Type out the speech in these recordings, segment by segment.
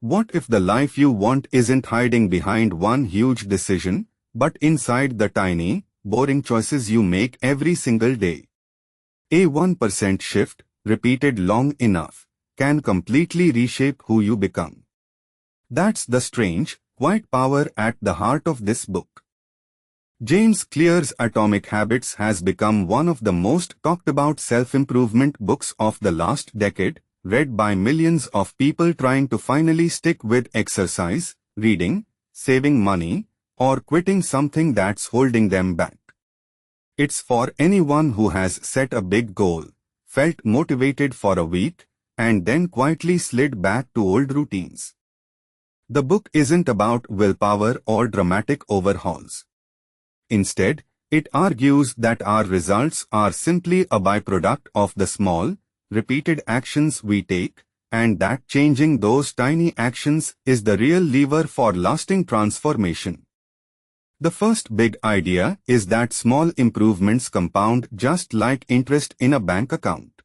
What if the life you want isn't hiding behind one huge decision, but inside the tiny, boring choices you make every single day? A 1% shift, repeated long enough, can completely reshape who you become. That's the strange, quiet power at the heart of this book. James Clear's Atomic Habits has become one of the most talked about self-improvement books of the last decade, read by millions of people trying to finally stick with exercise, reading, saving money, or quitting something that's holding them back. It's for anyone who has set a big goal, felt motivated for a week, and then quietly slid back to old routines. The book isn't about willpower or dramatic overhauls. Instead, it argues that our results are simply a byproduct of the small, repeated actions we take, and that changing those tiny actions is the real lever for lasting transformation. The first big idea is that small improvements compound just like interest in a bank account.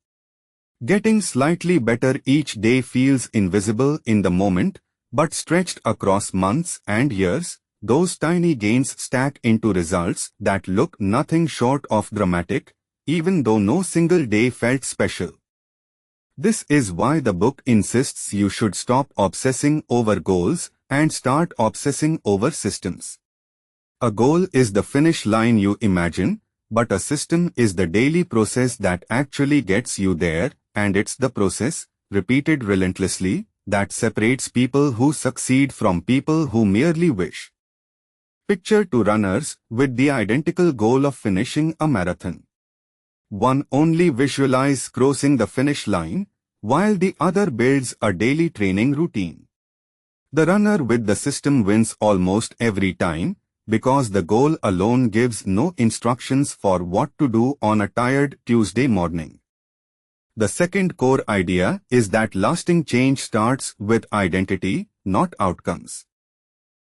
Getting slightly better each day feels invisible in the moment, but stretched across months and years, those tiny gains stack into results that look nothing short of dramatic, even though no single day felt special. This is why the book insists you should stop obsessing over goals and start obsessing over systems. A goal is the finish line you imagine, but a system is the daily process that actually gets you there, and it's the process, repeated relentlessly, that separates people who succeed from people who merely wish. Picture two runners with the identical goal of finishing a marathon. One only visualizes crossing the finish line, while the other builds a daily training routine. The runner with the system wins almost every time, because the goal alone gives no instructions for what to do on a tired Tuesday morning. The second core idea is that lasting change starts with identity, not outcomes.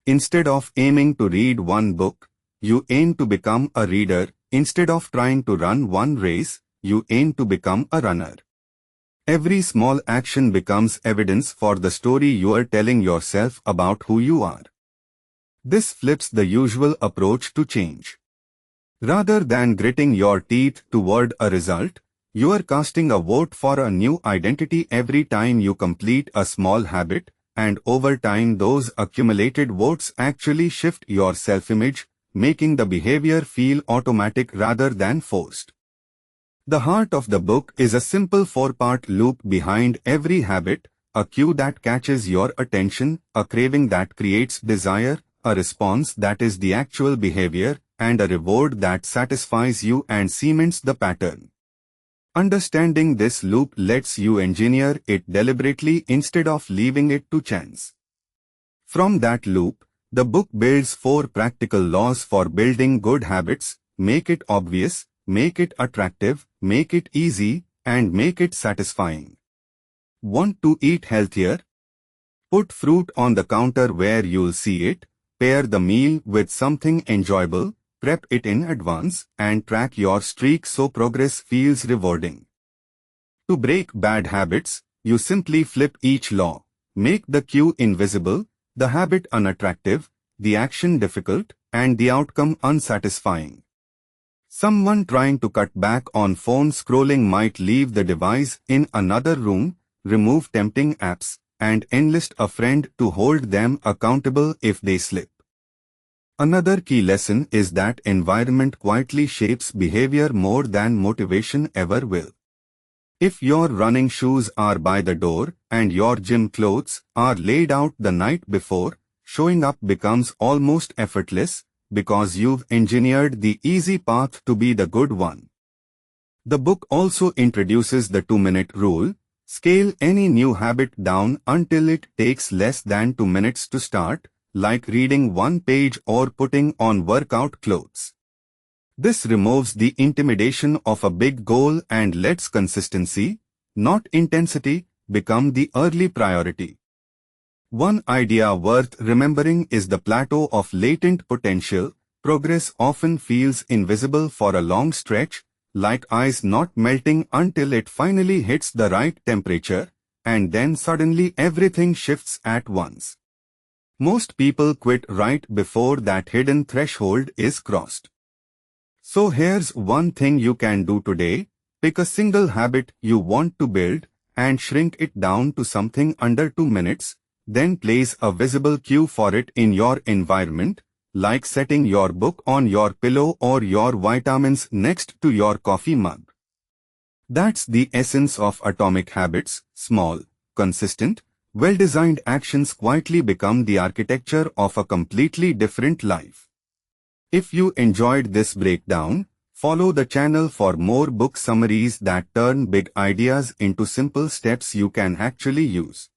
Instead of aiming to read one book, you aim to become a reader. Instead of trying to run one race, you aim to become a runner. Every small action becomes evidence for the story you are telling yourself about who you are. This flips the usual approach to change. Rather than gritting your teeth toward a result, you are casting a vote for a new identity every time you complete a small habit, and over time those accumulated votes actually shift your self-image, making the behavior feel automatic rather than forced. The heart of the book is a simple four-part loop behind every habit: a cue that catches your attention, a craving that creates desire, a response that is the actual behavior, and a reward that satisfies you and cements the pattern. Understanding this loop lets you engineer it deliberately instead of leaving it to chance. From that loop, the book builds 4 practical laws for building good habits: make it obvious, make it attractive, make it easy, and make it satisfying. Want to eat healthier? Put fruit on the counter where you'll see it, pair the meal with something enjoyable, prep it in advance, and track your streak so progress feels rewarding. To break bad habits, you simply flip each law. Make the cue invisible, the habit unattractive, the action difficult, and the outcome unsatisfying. Someone trying to cut back on phone scrolling might leave the device in another room, remove tempting apps, and enlist a friend to hold them accountable if they slip. Another key lesson is that environment quietly shapes behavior more than motivation ever will. If your running shoes are by the door and your gym clothes are laid out the night before, showing up becomes almost effortless because you've engineered the easy path to be the good one. The book also introduces the 2-minute rule: scale any new habit down until it takes less than 2 minutes to start, like reading one page or putting on workout clothes. This removes the intimidation of a big goal and lets consistency, not intensity, become the early priority. One idea worth remembering is the plateau of latent potential. Progress often feels invisible for a long stretch, like ice not melting until it finally hits the right temperature, and then suddenly everything shifts at once. Most people quit right before that hidden threshold is crossed. So here's one thing you can do today. Pick a single habit you want to build and shrink it down to something under 2 minutes. Then place a visible cue for it in your environment, like setting your book on your pillow or your vitamins next to your coffee mug. That's the essence of atomic habits. Small, consistent, well-designed actions quietly become the architecture of a completely different life. If you enjoyed this breakdown, follow the channel for more book summaries that turn big ideas into simple steps you can actually use.